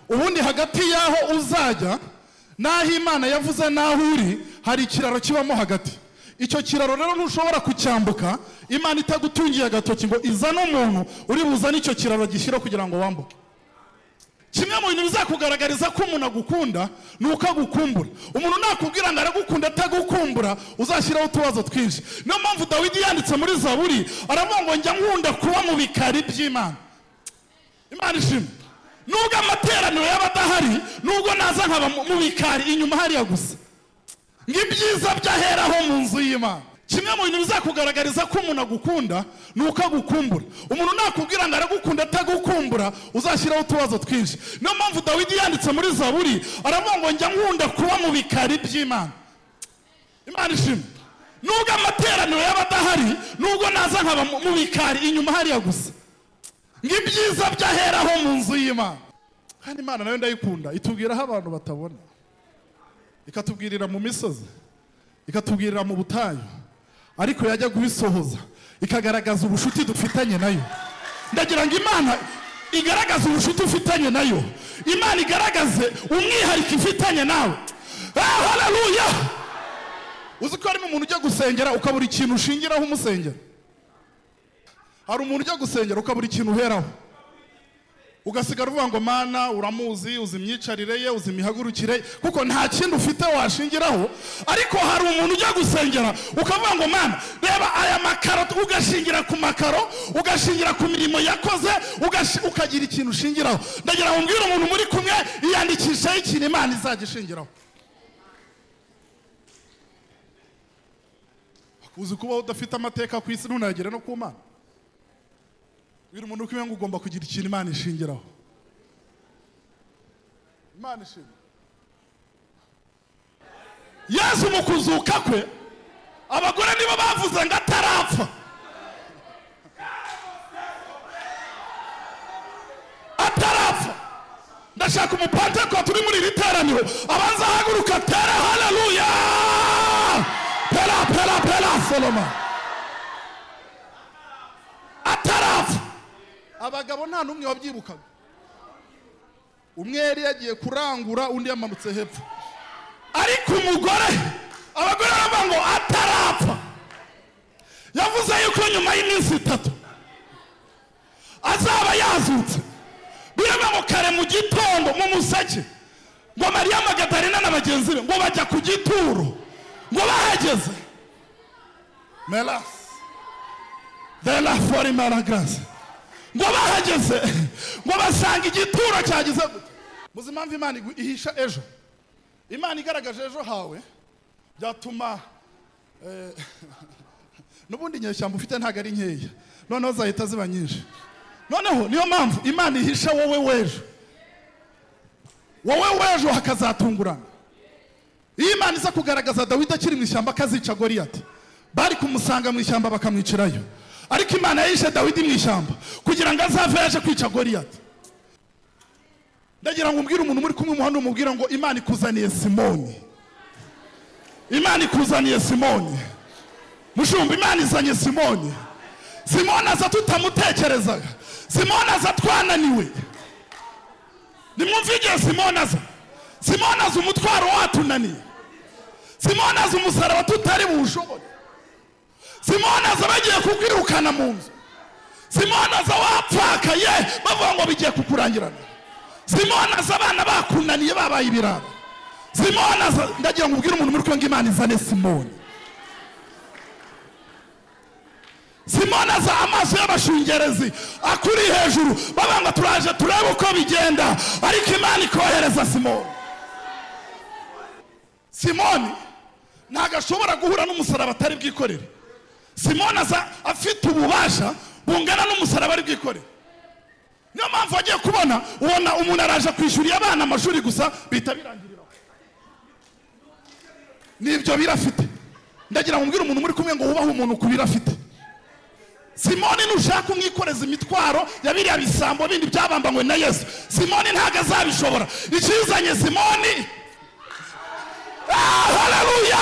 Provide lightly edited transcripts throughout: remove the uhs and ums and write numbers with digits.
ubundi hagati yaho uzajya naho Imana yavuze naho uri hari ikiraro kibamo hagati. Icyo kiraro rero ntushobora kucyambuka Imana itagutungiye agatoki ngo izana umuntu uri buzana icyo kiraro gishyira kugira ngo wambuke. Kimwe mu bintu bizakugaragariza ko umuntu agukunda nuko agukumbura. Umuntu nakubwira ngo aragukunda atagukumbura uzashyiraho utubazo twinshi. Niyo mpamvu Dawidi yanditse muri Zaburi aravuga ngo njya nkunda kuba mu bikari by'Imana. Imana ishimwe. Nubwo amateraniro y'abadahari nubwo naza nkaba mu bikari inyuma hariya gusa ngibyiza byaheraho mu nzu y'Imana. Kimwe mu bintu bizakugaragariza ko umuntu agukunda nuko agukumbura. Umuntu nakubwira ngo aragukunda atagukumbura uzashyiraho utubazo twinshi. Niyo mpamvu Dawidi yanditse muri Zaburi aravuga ngo njya nkunda kuba mu bikari by'Imana. Imana ishimwe. Nubwo amateraniro y'abadahari nubwo naza nkaba mu bikari inyuma hariya gusa ngibyiza byaheraho mu nzu y'Imana. Kandi Imana nayo ndayikunda itubwiraho abantu batabona, ikatubwirira mu misozi, ikatubwirira mu butayu, ariko yajya gubisohoza ikagaragaza ubushuti dufitanye nayo. Ndagira ngo Imana igaragaze ubushuti ufitanye nayo, Imana igaragaze umwihariko ifitanye nawe. Haleluya! Uzi ko harimo umuntu ujya gusengera ukabura ikintu ushingiraho umusengera. Hari umuntu ujya gusengera ukabura ikintu uheraho, ugasigara uvuga ngo Mana uramuzi, uzi imyicarire ye, uzi imihagurukire, kuko nta kintu ufite washingiraho. Ariko hari umuntu ujya gusengera ukavuga ngo Mana reba aya makaro, ugashingira ku makaro, ugashingira ku mirimo yakoze, ukagira ikintu ushingiraho. Ndagira ngo mbwire umuntu muri kumwe iyandikishaho ikintu Imana izajya ishingiraho. Uzi kuba udafite amateka ku isi ntunagere no ku Mana. Biri umuntu kumwe ngo ugomba kugira ikintu Imana ishingiraho. Imana ishimwe. Yesu mu kuzuka kwe abagore nibo bavuze ngo atarapfa. Atarapfa. Ndashaka umupante ko turi muri iri teraniro abanza haguruka tere haleluya. Pela Solomon. Atarapfa. Abagabo nta numwe wabyibukaga. Umwe yari yagiye kurangura undi yamanutse hepfo. Ariko umugore abagore baravuga ngo atarapfa. Yavuze yuko nyuma y'iminsi 3 azaba yazutse. Birema ngo kare mu gitondo mu museke ngo Mariya Magadalena na bagenzi be ngo bajya ku gituro ngo bahageze. Melas de la forma grace. Ngo bahageze ngo basanga igituro cyagize gute. Muzi impamvu Imana ihisha ejo. Imana igaragaje ejo hawe byatuma nubundi nyeshyamba ufite ntago ari nkeya, noneho zahita ziba nyinshi. Noneho niyo mpamvu Imana ihisha wowe wejo. Wowe wejo hakazatungurana. Iyo Imana iza kugaragaza Dawidi akiri mu ishyamba akazica Goliyati, bari kumusanga mu ishyamba bakamwicirayo. Ariko Imana yishe Dawidi mu ishyamba kugira ngo azave yaje kwica Goliyati. Ndagira ngo umbwire umuntu muri kumwe umuhanda umubwira ngo Imana ikuzaniye Simoni. Imana ikuzaniye Simoni. Mushumba Imana izanye Simoni. Simoni aza tutamutekerezaga. Simoni aza twananiwe. Nimwumvige Simoni aza. Simoni aza umutwaro watunaniye. Simoni aza umusaraba tutari bushobore. Simoni aza bagiye kukwirukana mu nzu. Simoni aza wapfakaye bavuga ngo bigiye kukurangirana. Simoni aza abana bakunaniye babaye ibirara. Simoni aza, ndagira ngo ubwire umuntu muri kumwe Imana izane Simoni. Simoni aza amaso y'abashungerezi akuri hejuru bavuga ngo turaje turebe uko bigenda, ariko Imana ikohereza Simoni. Simoni ntago ashobora guhura n'umusaraba atari bwikorere. Simoni aza afite ububasha bungana n'umusaraba ari bwikorere. Niyo mpamvu agiye kubona ubona umuntu araje kwishyurira abana amashuri gusa bita birangirira. Nibyo birafite. Ndagira ngo mbwire umuntu muri kumwe ngo wubahe umuntu kubirafite. Simoni nushaka umwikoreza imitwaro yabiriya bisambo bindi byabambanywe na Yesu, Simoni ntago azabishobora. Ikizanye Simoni, haleluya.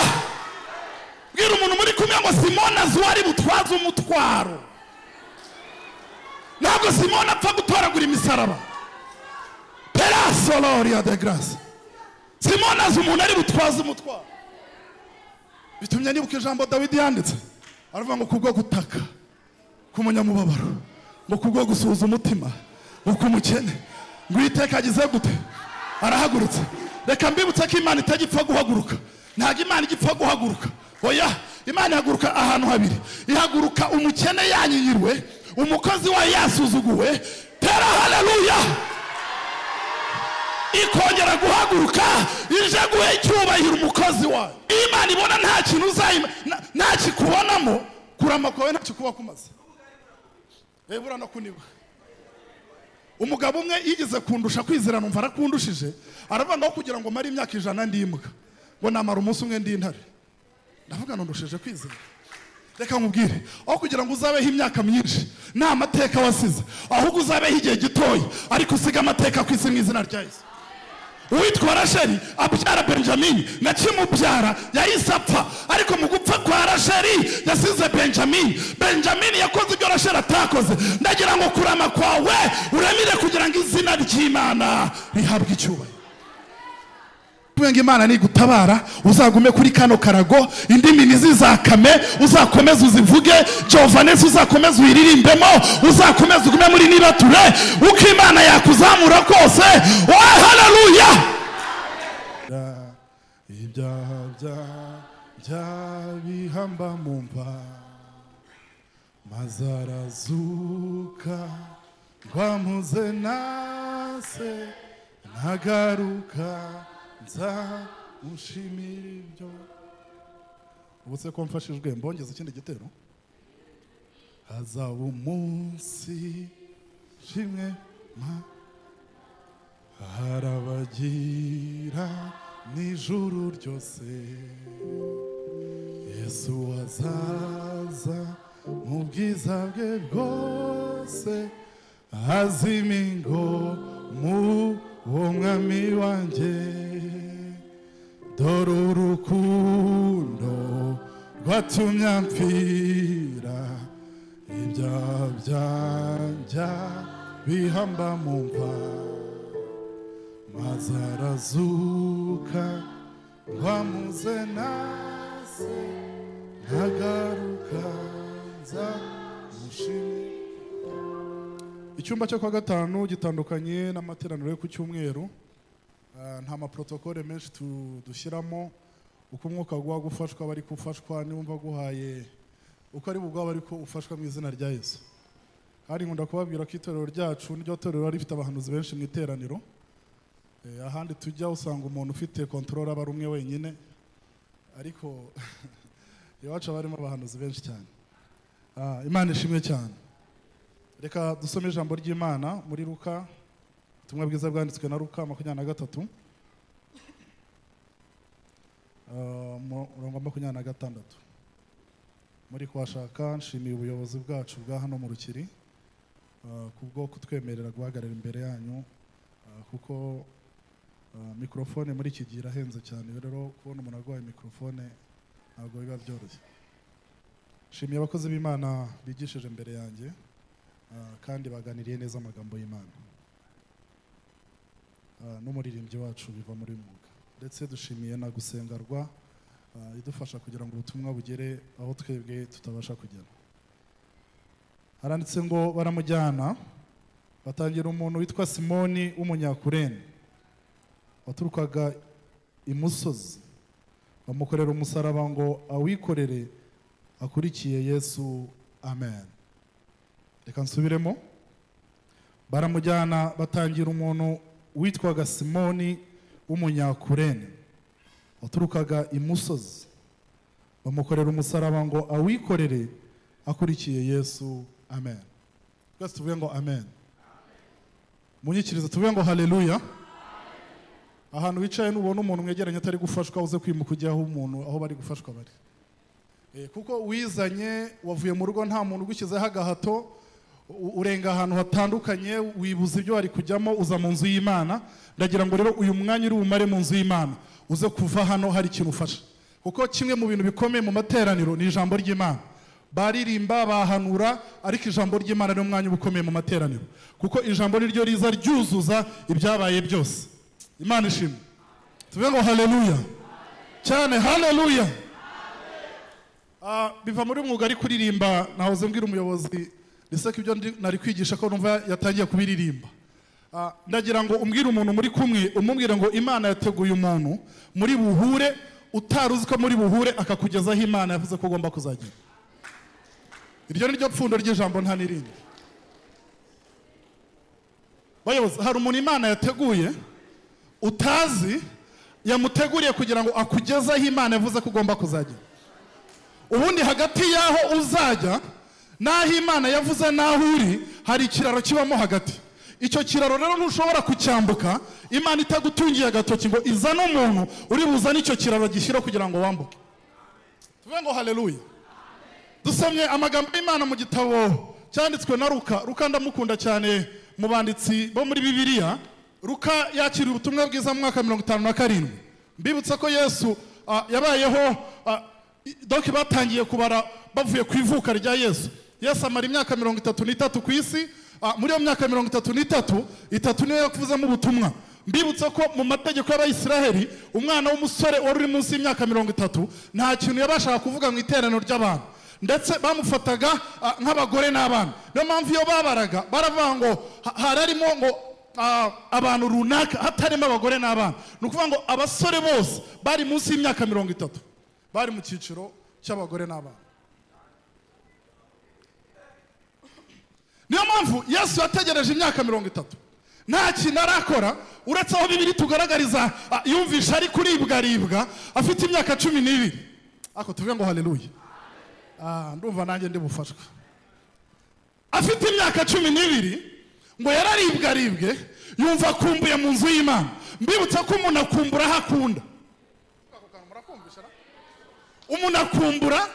Bwira umuntu muri kumwe ngo Simoni azwari butwaza umutwaro. Ntabwo Simoni apfa gutoragura imisaraba. Pela Soloria de grace. Simoni azi umuntu ari butwaza umutwaro. Bitumye nibuka ijambo Dawidi yanditse. Aravuga ngo kubwo gutaka k'umunyamubabaro, ngo kubwo gusuhuza umutima, ngo kumukene, ngo Uwiteka agize gute? Arahagurutse. Reka mbibutse ko Imana itagipfa guhaguruka. Ntabwo Imana igipfa guhaguruka. Oya, Imana ihaguruka ahantu habiri. Ihaguruka umukene yanyiyirwe, umukozi wayo yasuzuguwe. Tera haleluya. Ikongera guhaguruka ije guhe icyubahiro umukozi wayo. Imana ibona nta kintu nta kikubonamo, kurama kwawe nta kikuba kumaze. Ebura no kuniba. Umugabo umwe yigeze kundusha kwizera, numva arakundushije, aravuga ngo kugira ngo mari imyaka 100 ndimbwa, ngo namara umunsi umwe ndi intare. Ndavuga nondusheje kwizera. Reka nkubwire, aho kugira ngo uzabeho imyaka myinshi nta mateka wasize, ahubwo uzabeho igihe gitoya ariko usiga amateka ku isi mu izina rya Yesu. Uwitwa Rasheli abyara Benjamin, na kimubyara yahise apfa, ariko mu gupfa kwa Rasheli yasize Benjamin. Benjamin yakoze ibyo Rasheli atakoze. Ndagira ngo kurama kwawe uramire kugira ngo izina ry'Imana rihabwe icyubahiro. Tuwenga Imana ni gutabara, uzagume kuri kano karago, indimi nizizakame, uzakomeza uzivuge, Jovanes uzakomeza uyiririmbemo, uzakomeza ugume muri nibature, uko Imana yakuzamura kose. Oh haleluya. Ibyaha bihamba mu mva, mazarazuka rwamuze nase ntagaruka mushimira ibyo. Ubuse ko mfashijwe mbongeza ikindi gitero. Hazaba umunsi shimwe harabagira n'ijuru ryose, Yesu azaza mu bwiza bwe bwose, azimingo mu uwo mwami wanjye. Dore urukundo rwatumye mpfira, ibyaha byanjye bihamba mu mva, maze arazuka rwamuze nase ntagaruka nzamushimira. Icyumba cyo kwa gatanu gitandukanye n'amateraniro yo ku cyumweru. Nta maprotokole menshi dushyiramo. Uko umwuka guha gufashwa bari gufashwa, niwumva guhaye uko ari bugwa bari ko ufashwa mu izina rya Yesu. Hari nkunda kubabwira ko itorero ryacu n'iryo torero rifite abahanuzi benshi mu iteraniro. Ahandi tujya usanga umuntu ufite control aba rumwe wenyine, ariko iwacu barimo abahanuzi benshi cyane. Imana ishimwe cyane. Reka dusome ijambo ry'Imana muri Luka, ubutumwa bwiza bwanditswe na Luka 23 murongo 26. Muri kuhashaka nshimiye ubuyobozi bwacu bwa hano mu Rukiri kubwo kutwemerera guhagarara imbere yanyu, kuko mikrofone muri iki gihe irahenze cyane, rero kubona umuntu agwaye mikrofone ntabwo biba byoroshye. Nshimiye abakozi b'Imana bigishije imbere yanjye kandi baganiriye neza amagambo y'Imana. N'umuririmbyi wacu biva muri mwuga, ndetse dushimiye na gusengarwa idufasha kugira ngo ubutumwa bugere aho twebwe tutabasha kugera. Haranditse ngo baramujyana batangira umuntu witwa Simoni w'umunyakurene waturukaga imusozi, bamukorera umusaraba ngo awikorere akurikiye Yesu. Amen. Reka nsubiremo. Baramujyana batangira umuntu witwaga Simoni w'umunyakurene waturukaga imusozi, bamukorera umusaraba ngo awikorere akurikiye Yesu. Amen. Twese tuvuge ngo amen. Munyikirize tuvuge ngo haleluya. Ahantu wicaye nubona umuntu mwegeranye atari gufashwa uze kwimuka ujyaho umuntu aho bari gufashwa bari. Kuko wizanye wavuye mu rugo nta muntu ugushyizeho agahato, urenga ahantu hatandukanye, wibuza ibyo wari kujyamo, uza mu nzu y'Imana. Ndagira ngo rero uyu mwanya uri bumare mu nzu y'Imana uze kuva hano hari ikintu ufasha, kuko kimwe mu bintu bikomeye mu materaniro ni ijambo ry'Imana. Baririmba bahanura, ariko ijambo ry'Imana ni umwanya ukomeye mu materaniro, kuko ijambo niryo riza ryuzuza ibyabaye byose. Imana ishimwe. Tuvuge ngo haleluya. Cyane haleluya. Biva muri mwuga ari kuririmba, nahoze mbwira umuyobozi niseka ibyo nari kwigisha ko numva yatangiye kubiririmba. Ndagira ngo umbwire umuntu muri kumwe, umubwire ngo Imana yateguye umuntu muri buhure utaruzi ko muri buhure akakugezaho Imana yavuze ko ugomba kuzagira. Iryo ni ryo pfundo ry'ijambo nta nirindi. Bayobozi, hari umuntu Imana yateguye utazi, yamuteguriye kugira ngo akugezaho Imana yavuze ko ugomba kuzagira. Ubundi hagati yaho uzajya naho Imana yavuze naho uri hari ikiraro kibamo hagati. Icyo kiraro rero ntushobora kucyambuka Imana itagutungiye agatoki ngo izana umuntu uri buzane icyo kiraro gishyira kugira ngo wambuke. Tuvuge ngo haleluya. Dusomye amagambo y'Imana mu gitabo cyanditswe na Luka ndamukunda cyane mu banditsi bo muri Bibiliya. Luka yakiriye ubutumwa bwiza mu mwaka 57. Mbibutsa ko Yesu yabayeho donc batangiye kubara bavuye ku ivuka rya Yesu. Yesu amara imyaka 33 ku isi. Muri iyo myaka 33 niyo yakuvuzemo ubutumwa. Mbibutsa ko mu mategeko y'Abayisiraheli umwana w'umusore wari uri munsi y'imyaka 30 nta kintu yabashaga kuvuga mu iteraniro ry'abantu, ndetse bamufataga nk'abagore n'abana. Niyo mpamvu iyo babaraga baravuga ngo hararimo ngo abantu runaka hatarimo abagore n'abana. Ni ukuvuga ngo abasore bose bari munsi y'imyaka 30 bari mu cyiciro cy'abagore n'abana. Niyo mpamvu Yesu yategereje imyaka 30 nta kintu arakora, uretse aho Bibiri tugaragariza yumvisha ari kuribwa afite imyaka 12. Ako tuvuge ngo haleluya. Ndumva nanjye ndi bufashwe. Afite imyaka 12 ngo yararibwe yumva akumbuye mu nzu y'Imana. Mbibutsa ko umuntu akumbura hakunda. Umuntu akumbura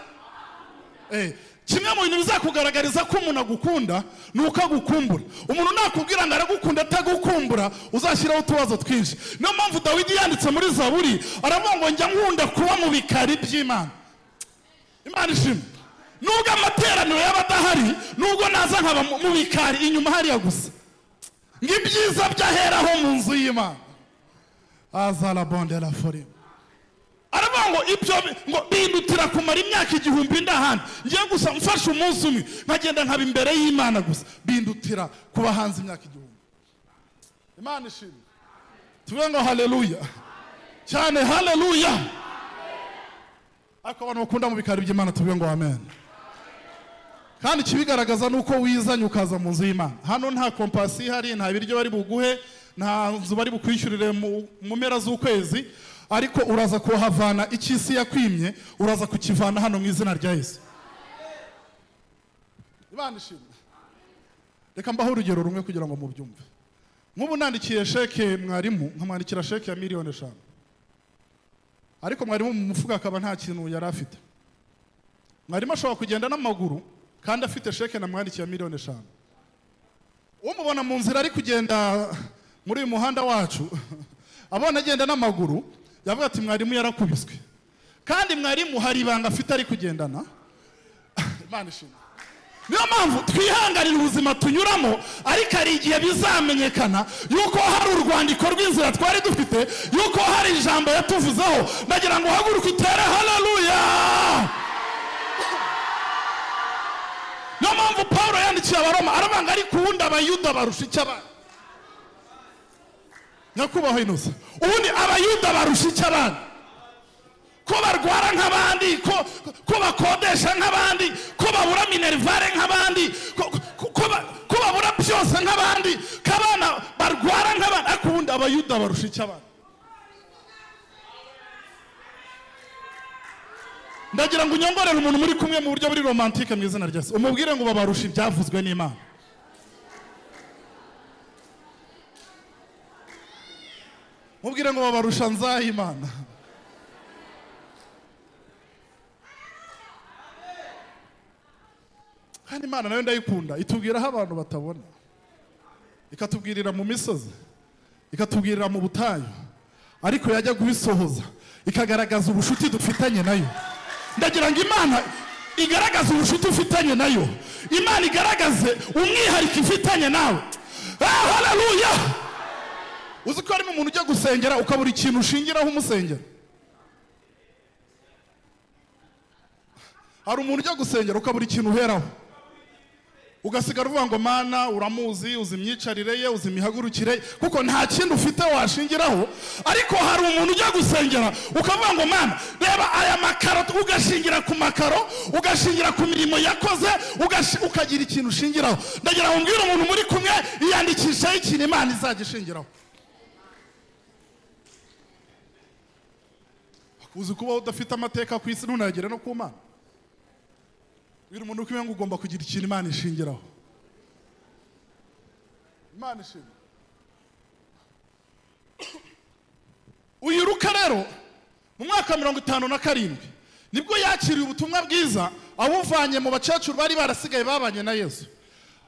kimwe mu bintu bizakugaragariza ko umuntu agukunda nuko agukumbura. Umuntu nakubwira ngo aragukunda atagukumbura uzashyiraho utubazo twinshi. Niyo mpamvu Dawidi yanditse muri Zaburi aravuga ngo njya nkunda kuba mu bikari by'Imana. Imana ishimwe. Nubwo amateraniro y'abadahari, nubwo naza nkaba mu bikari inyuma hariya gusa, ngibyiza byaheraho mu nzu y'Imana. Azala bonde la forim. Aravuga ngo ibyo ngo bindutira kumara imyaka 1000 ndahandi. Ngiye gusa mfashe umunsi umwe nkagenda nkaba imbere y'Imana gusa, bindutira kuba hanze imyaka 1000. Imana ishimwe. Tuvuge ngo haleluya. Cyane haleluya. Ako abantu bakunda mu bikari by'Imana tuvuge ngo amen. Kandi kibigaragaza nuko wizanye ukaza mu nzu y'Imana. Hano nta kompasi hari, nta biryo bari buguhe, nta nzu bari bukwishyurire mu mpera z'ukwezi, ariko uraza kuhavana icyisi yakwimye, uraza kukivana hano mu izina rya Yesu. Imana ishimwe. Reka mbaho urugero rumwe kugira ngo mubyumve. Nk'ubu nandikiye sheke mwarimu, nkamwandikira sheke ya miliyoni 5. Ariko mwarimu mu mufuka akaba nta kintu yari afite. Mwarimu ashobora kugenda n'amaguru kandi afite sheke namwandikiye miliyoni 5. Umubona mu nzira ari kugenda muri uyu muhanda wacu, abona agenda n'amaguru, yavuga ati mwarimu yarakubiswe. Kandi mwarimu hari ibanga afite ari kugendana. Imana ishimwe. Niyo mpamvu twihanganira ubuzima tunyuramo, ariko hari igihe bizamenyekana yuko hari urwandiko rw'inzira twari dufite, yuko hari ijambo yatuvuzeho. Ndagira ngo uhaguruke utere haleluya. Niyo mpamvu Paulo yandikiye Abaroma aravuga ngo ariko ubundi Abayuda barusha icyo abandi. Nyakubahwa Inosa, ubundi Abayuda barusha icyo abandi. Ko barwara nk'abandi, ko bakodesha nk'abandi, ko babura minervare nk'abandi, ko babura byose nk'abandi, kabana barwara nk'abandi, ariko ubundi Abayuda barusha icyo abandi. Ndagira ngo unyongorere umuntu muri kumwe mu buryo buri romantique mu izina rya Yesu, umubwire ngo babarusha ibyavuzwe n'Imana. Mubwire ngo babarusha nzahimana. Kandi Imana nayo ndayikunda, itubwiraho abantu batabona, ikatubwirira mu misozi, ikatubwirira mu butayu, ariko yajya gubisohoza ikagaragaza ubushuti dufitanye nayo. Ndagira ngo Imana igaragaze ubushuti ufitanye nayo, Imana igaragaze umwihariko ifitanye nawe. Haleluya. uzi ko harimo umuntu ujya gusengera ukabura ikintu ushingiraho umusengera. Hari umuntu ujya gusengera ukabura ikintu uheraho, ugasigara uvuga ngo Mana uramuzi, uzi imyicarire ye, uzi imihagurukire, kuko nta kintu ufite washingiraho. Ariko hari umuntu ujya gusengera ukavuga ngo Mana reba aya makaro, ugashingira ku makaro, ugashingira ku mirimo yakoze, ukagira ikintu ushingiraho. Ndagira ngo mbwire umuntu muri kumwe iyandikishaho ikintu Imana izagishingiraho. Uzi kuba udafite amateka ku isi ntunagere no ku Mana. Biri umuntu ukwiye ngo ugomba kugira ikintu Imana ishingiraho. Imana ishingiraho. Uyu Luka rero mu mwaka 57 nibwo yakiriye ubutumwa bwiza abuvanye mu bacecuru bari barasigaye babanye na Yesu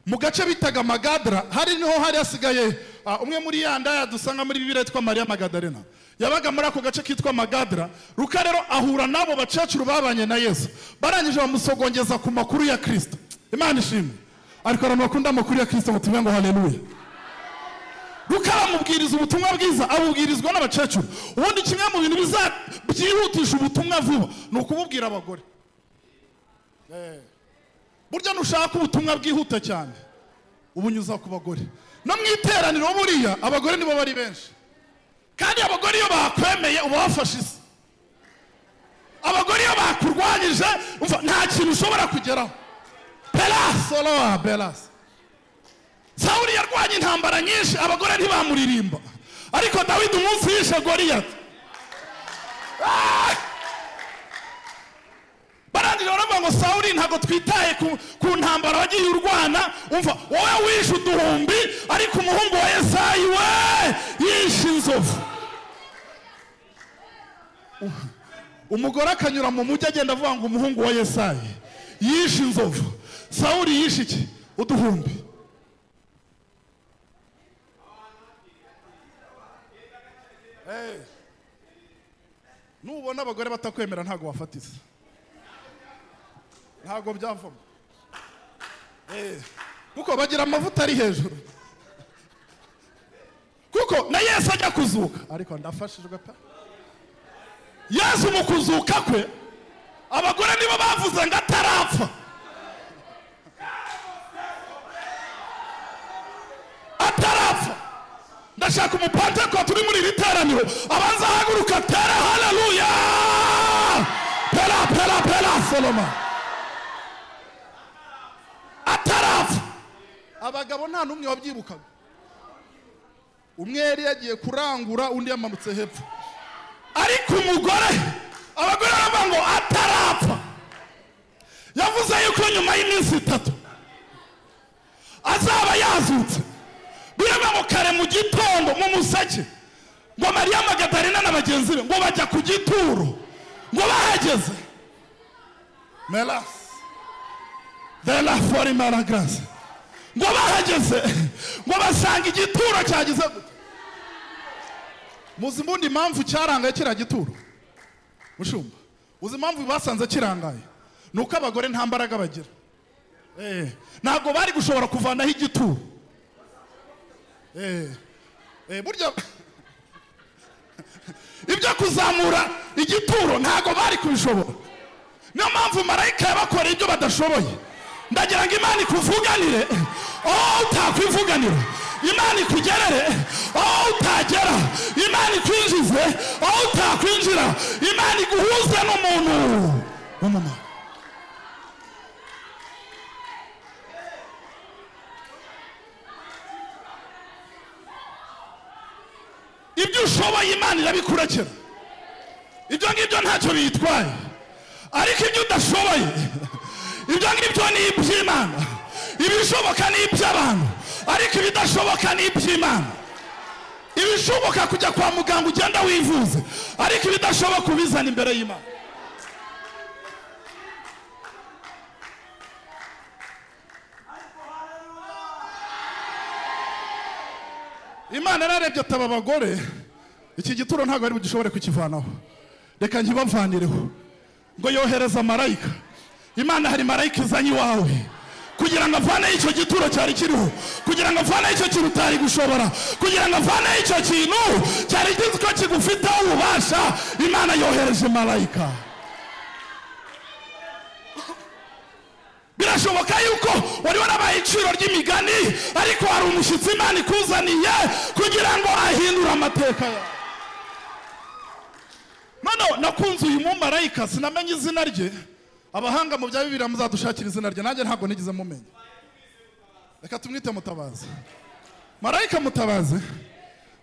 mu gace bitaga Magadara. Hari niho hari hasigaye umwe muri yanda dusanga muri Bibiliya yitwa Maria Magdalena, yabaga muri ako gace kitwa Magadara. Luka rero ahura nabo bacecuru babanye na Yesu, barangije bamusogongeza ku makuru ya Kristo. Imana ishimwe. Ariko abantu bakunda amakuru ya Kristo mutuvuge ngo haleluya. Luka amubwiriza ubutumwa bwiza, abubwirizwa n'abacecuru. Ubundi kimwe mu bintu byihutisha ubutumwa vuba ni ukububwira abagore. Burya nushaka ubutumwa bwihuta cyane ubunyuza ku bagore. No mu iteraniro buriya abagore nibo bari benshi, kandi abagore iyo bakwemeye uba wafashe isi. Abagore iyo bakurwanyije nta kintu ushobora kugeraho. Pelasoloa belas. Sawuli yarwanye intambara nyinshi, abagore ntibamuririmba. Ariko Dawidi umunsi yishe Goliyati, barangije baravuga ngo Sawuli ntago twitaye ku ntambara wagiye urwana. Umva wowe wishe uduhumbi, ariko umuhungu wa Yesayi we yishe inzovu. Umugore akanyura mu mujyi agenda avuga ngo umuhungu wa Yesayi yishe inzovu. Sawuli yishe iki? Uduhumbi. Nubona abagore batakwemera ntago wafatiza, ntago byavamo. Kuko bagira amavuta ari hejuru. Kuko na Yesu ajya kuzuka, ariko ndafashijwe pe. Yesu mu kuzuka kwe abagore nibo bavuze ngo atarapfa. Atarapfa. Ndashaka umupante ko turi muri riteraniro abanza haguruka tera haleluya. Pela Solomon. Atarapfa. Abagabo nta numwe wabyibukaga. Umwe yari yagiye kurangura, undi yamanutse hepfo. Ariko umugore, abagore baravuga ngo atarapfa. Yavuze yuko nyuma y'iminsi 3 azaba yazutse. Biraba ngo kare mu gitondo mu musake ngo Maria Magdalena na bagenzi be ngo bajya ku gituro, ngo bahageze Melas de la forma la grace, ngo bahageze ngo basanga igituro cyagize gute. Muzi mbundi impamvu cyarangaye kira gituro mushumba? Uzi impamvu basanze kirangaye? Nuko abagore nta mbaraga bagira. Ntago bari gushobora kuvanaho igituro. Burya ibyo kuzamura igituro ntago bari kubishobora. Niyo mpamvu marayika yabakora ibyo badashoboye. Ndagira ngo Imana ikuvuganire utakwivuganira, Imana ikugerere utagera, Imana ikwinjize utakwinjira, Imana iguhuze n'umuntu w'umumama. Ibyo ushoboye Imana irabikurekera. Ibyo ngibyo ntacyo bitwaye. Ariko ibyo udashoboye, ibyo ngibyo ni iby'Imana. Ibishoboka ni iby'abantu, ariko ibidashoboka ni iby'Imana. Ibishoboka kujya kwa muganga ugenda wivuze, ariko ibidashoboka ubizana imbere y'Imana. Imana narebye ataba abagore, iki gituro ntago ari bugishobore kukivanaho. Reka nkibavanireho ngo yohereza marayika. Imana hari marayika izanye iwawe kugira ngo avaneho icyo gituro cyari kiriho, kugira ngo avaneho icyo kintu utari gushobora, kugira ngo avaneho icyo kintu cyari kizi ko kigufiteho ububasha. Imana yohereje marayika. Birashoboka yuko wari warabaye iciro ry'imigani, ariko hari umushyitsi Imana ikuzaniye kugira ngo ahindure amateka yawe. None nakunze uyu mumarayika, sinamenye izina rye. Abahanga mu bya Bibiliya muzadushakira izina rye, nanjye ntabwo nigeze mumenya. Reka tumwite Mutabazi. Marayika Mutabazi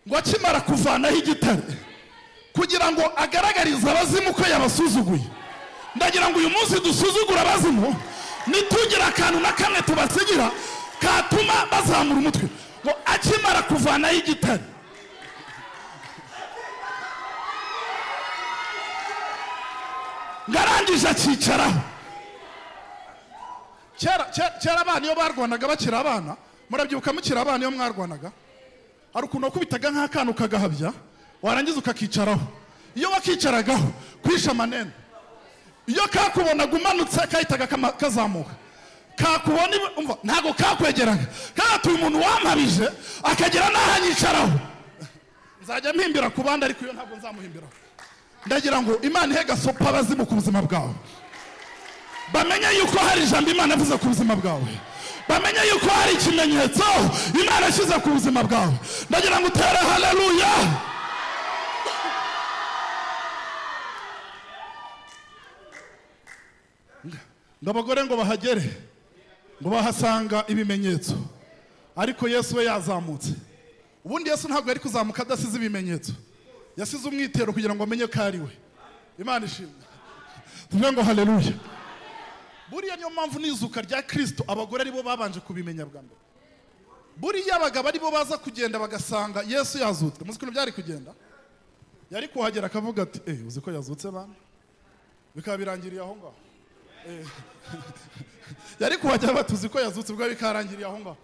ngo akimara kuvanaho igitare kugira ngo agaragarize abazimu ko yabasuzuguye. Ndagira ngo uyu munsi dusuzugura abazimu, nitugira akantu na kamwe tubasigira katuma bazamura umutwe. Ngo akimara kuvanaho igitare, ngarangije akicaraho. Kera abana iyo barwanaga bakira abana, murabyibuka mukira abana iyo mwarwanaga, hari ukuntu wakubitaga nk'akantu kagahabya, warangiza ukakicaraho. Iyo wakicaragaho kwisha amanene, iyo kakubonaga umanutse kahitaga kazamuka, kakubona umva ntago kakwegeraga, katuye umuntu wampabije akagera n'aho anyicaraho. Nzajya mpimbira ku bandi, ariko iyo ntabwo nzamuhimbiraho. Ndagira ngo Imana ihe gasopa abazimu ku buzima bwawe, bamenye yuko hari ijambo Imana yavuze ku buzima bwawe, bamenye yuko hari ikimenyetso Imana yashyize ku buzima bwawe. Ndagira ngo utere haleluya. Ngo abagore ngo bahagere, ngo bahasanga ibimenyetso, ariko Yesu we yazamutse. Ubundi Yesu ntabwo yari kuzamuka adasize ibimenyetso, yasize umwitero kugira ngo amenye ko ari we. Imana ishimwe. Tuvuge ngo haleluya. Buriya niyo mpamvu n'izuka rya Kristo abagore aribo babanje kubimenya bwa mbere. Buriya abagabo aribo baza kugenda bagasanga Yesu yazutse. Muzi ukuntu byari kugenda? Yari kuhagera akavuga ati uzi ko yazutse bana, bikaba birangiriye aho ngaho. Yari kuhagera batuzi ko yazutse, ubwo bikarangiriye aho ngaho.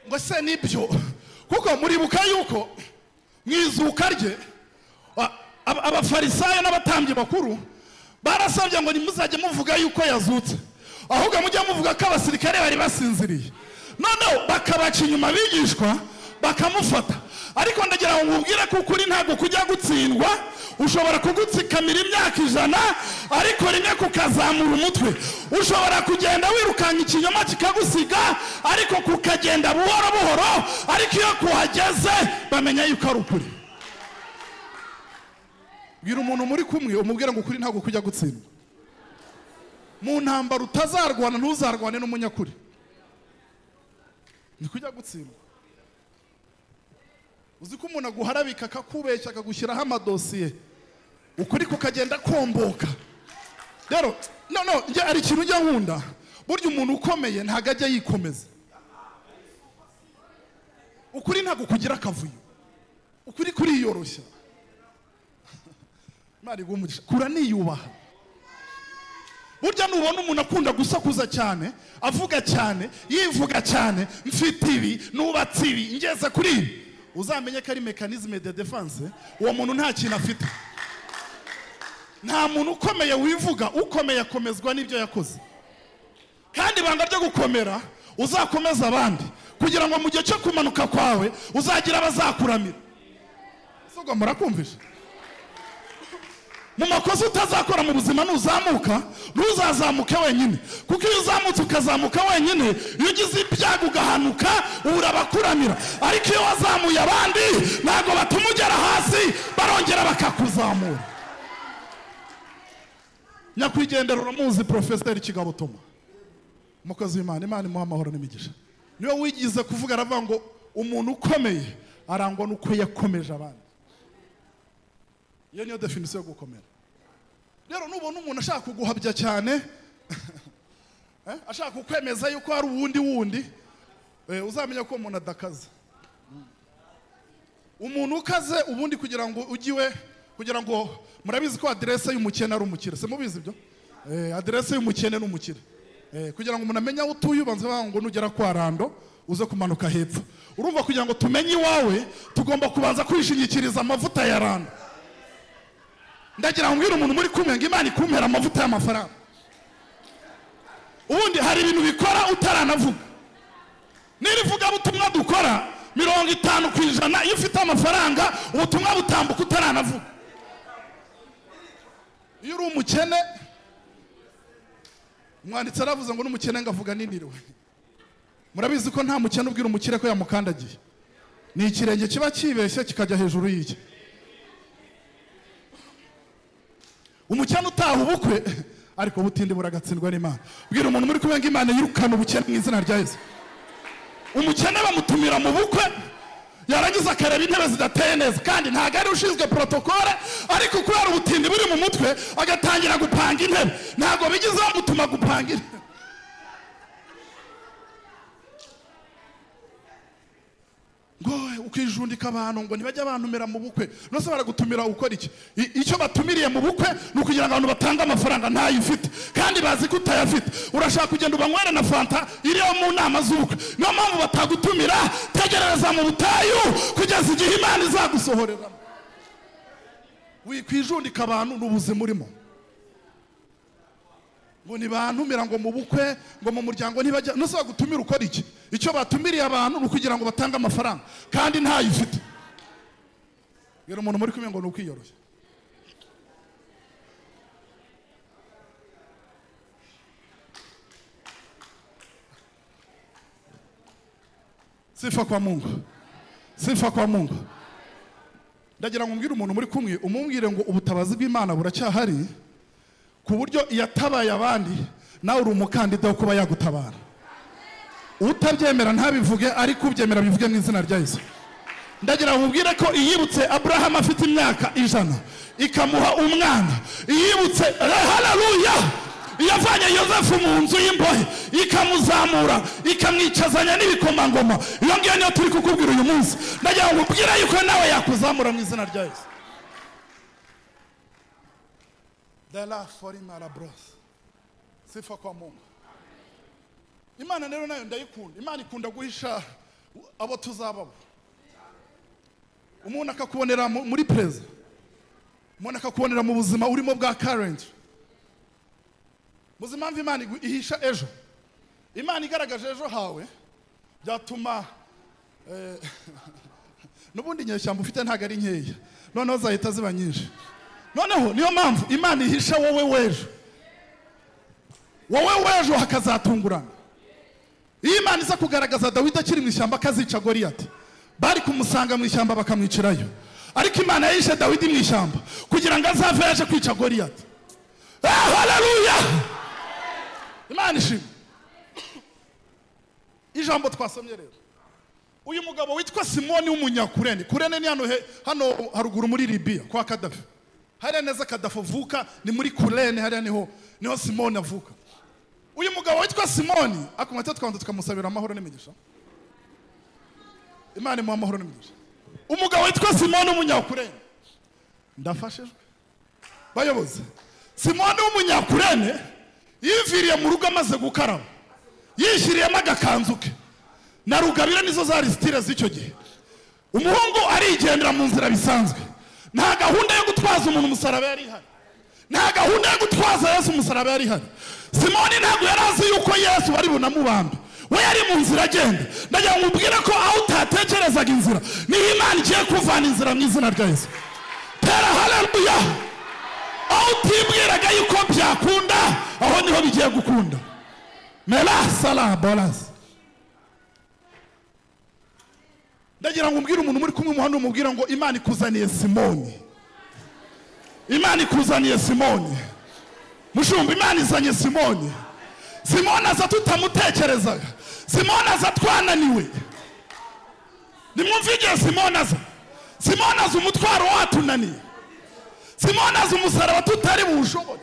Ngo se nibyo, kuko muribuka yuko mwizuka rye abafarisayo n'abatambyi bakuru barasabye ngo nimuzajye muvuga yuko yazutse, ahubwo mujye muvuga ko abasirikare bari basinziriye. Noneho bakabaca inyuma bigishwa bakamufata. Ariko ndagira ngo nkubwire ko ukuri ntabwo kujya gutsindwa. Ushobora kugutsikamira imyaka 100, ariko rimwe kukazamura umutwe. Ushobora kugenda wirukanga ikinyoma kikagusiga, ariko kukagenda buhoro buhoro, ariko iyo kuhageze bamenya yuko ari ukuri. Bwira umuntu muri kumwe umubwira ngo ukuri ntabwo kujya gutsindwa. Mu ntambara utazarwana ntuzarwane n'umunyakuri, ni kujya gutsindwa. Uzi ko umuntu aguharabika akakubeshya akagushyiraho amadosiye, ukuri kukagenda komboka. Rero njye ari ikintu ujya nkunda, burya umuntu ukomeye ntabwo ajya yikomeza. Ukuri ntabwo kugira akavuyo, ukuri kuriyoroshya. Mari gumugisha kura niyubaha. Burya nubona umuntu akunda gusakuza cyane, avuga cyane, yivuga cyane, mfite ibi, nubatse ibi, ngeze kuri ibi, uzamenye ko ari mechanisme de defense. Uwo muntu nta kintu afite. Nta muntu ukomeye wivuga, ukomeye akomezwa n'ibyo yakoze. Kandi ibanga ryo gukomera uzakomeza abandi, kugira ngo mu gihe cyo kumanuka kwawe uzagira abazakuramira. Sogwa murakumvisha? Mu makosa utazakora mu buzima nuzamuka, ntuzazamuke wenyine, kuko iyo uzamutse ukazamuka wenyine, iyo ugize ibyago ugahanuka ubura abakuramira. Ariko iyo wazamuye abandi ntabwo batuma ugera hasi, barongera bakakuzamura. Nyakwigendera uramuzi Professor Kigabo Toma, umukozi w'Imana, Imana imuha amahoro n'imigisha. Niwe wigize kuvuga aravuga ngo umuntu ukomeye arangwa nuko yakomeje abandi. Iyo niyo definition yo gukomera. Rero nubona umuntu ashaka kuguhabya cyane, ashaka kukwemeza yuko ari uwundi, uzamenya ko umuntu adakaza. Umuntu ukaze ubundi kugira ngo ugiwe, kugira ngo murabizi ko adresse y'umukene ari umukire. Se mubizi ibyo? Adresse y'umukene n'umukire. Kugira ngo umuntu amenye aho utuye ubanze ngo nugera kwa Rando uze kumanuka hepfo. Urumva kugira ngo tumenye iwawe tugomba kubanza kwishingikiriza amavuta ya Rando. Ndagira ngo mbwira umuntu muri kumwe ngo Imana ikumpera amavuta y'amafaranga. ubundi hari ibintu bikora utaranavuga. Nirivuga butumwa dukora 50% iyo ufite amafaranga ubutumwa butambuka utaranavuga. Iyo uri umukene, umwanditsi aravuze ngo n'umukene ngavuga niniriwe. Murabizi ko nta mukene ubwira umukire ko yamukandagiye. Ni ikirenge kiba kibeshye kikajya hejuru y'iki. Umukene utaha ubukwe ariko butindi buragatsindwa n'Imana. Bwira umuntu muri kubenga Imana yirukana ubukene mu izina rya Yesu. Umukene bamutumira mu bukwe yarangiza akareba intebe zidateye neza kandi ntago ari ushinzwe protokole, ariko kubera ubutindi buri mu mutwe agatangira gupanga intebe. Ntago bigize bamutuma gupanga intebe. Ngo ukijundika abantu ngo ntibajya bantumira mu bukwe. Nose baragutumira ukora iki? Icyo batumiriye mu bukwe ni ukugira ngo abantu batanga amafaranga ntayifite kandi bazi ko utayafite. Urashaka kugenda ubanywera na fanta iriyo mu nama z'ubukwe. Niyo mpamvu batagutumira. Tegereza mu butayu kugeza igihe Imana izagusohorera. Wikwijundika abantu n'ubuzima urimo. Ngo nibantumira ngo mu bukwe ngo mu muryango ntibajya. Nose bagutumira ukora iki? Icyo batumiriye abantu ni kugira ngo batange amafaranga kandi ntayifite. Yero umuntu muri kumwe ngo nukwiyoroshya. Sifa kwa Mungu. Sifa kwa Mungu. Ndagira ngo mbwire umuntu muri kumwe umubwire ngo ubutabazi bw'Imana buracyahari ku buryo yatabaye abandi nawe uri umukandida wo kuba yagutabara. Utabyemera ntabivuge ariko ubyemera bivuge mu izina rya Yesu. Ndagira ngo mbwire ko iyibutse Abraham afite imyaka 100 ikamuha umwana. Iyibutse haleluya yavanye Yosefu mu nzu y'imbohe ikamuzamura ikamwicazanya n'ibikomangoma. Iyo ngiyo niyo turi kukubwira uyu munsi. Ndagira ngo mbwire yuko nawe yakuzamura mu izina rya Yesu. De la forima la bros. Sifa kwa Mungu. Imana rero nayo ndayikunda. Imana ikunda guhisha abo tuzababo. Umuntu akakubonera muri preza. Umuntu akakubonera mu buzima urimo bwa current. Muzima mvi Imana ihisha ejo. Imana igaragaje ejo hawe byatuma nubundi nyeshyamba ufite ntago ari nkeya. Noneho zahita ziba nyinshi. Noneho niyo mpamvu Imana ihisha wowe wejo. Wowe wejo hakazatungurana. Imana iza kugaragaza Dawidi akiri mu ishyamba akazica Goliyati. Bari kumusanga mu ishyamba bakamwicirayo. Ariko Imana yahishe Dawidi mu ishyamba kugira ngo azave yaje kwica Goliyati. Haleluya! Imana ishimwe. Ijambo twasomye rero. Uyu mugabo witwa Simoni w'umunyakurene. Kurene ni hano haruguru muri Libya kwa Kadafi. Hariya neza Kadafi avuka ni muri Kurene, hariya niho Simoni avuka. Uyu mugabo witwa Simoni akumata twanda tukamusabira amahoro n'imigisha. Imana imuha amahoro n'imigisha. Umugabo witwa Simoni w'umunyakurene. Ndafashijwe. Bayobozi. Simoni w'umunyakurene yiviriye mu rugo amaze gukaraba. Yishyiriyemo agakanzu ke. Na rugabira nizo zari stile z'icyo gihe. Umuhungu arigendera mu nzira bisanzwe. Nta gahunda yo gutwaza umuntu umusaraba yari ihari. Nta gahunda yo gutwaza Yesu umusaraba yari ihari. Simoni ntabwo yari azi yuko Yesu bari bunamubambe. We yari mu nzira agenda. Ndagira ngo ubwire ko aho utatekerezaga inzira niho Imana igiye kuvana inzira mu izina rya Yesu. Tera haleluya. Aho utibwiraga yuko byakunda aho niho bigiye gukunda. Mela sala bolas. Ndagira ngo umbwire umuntu muri kumwe muhanda umubwira ngo Imana ikuzaniye Simoni. Imana ikuzaniye Simoni. Mushumba Imana izanye Simoni. Simoni aza tutamutekerezaga. Simoni aza twananiwe. Nimwumvige Simoni aza. Simoni aza umutwaro watunaniye. Simoni aza umusaraba tutari bushobore.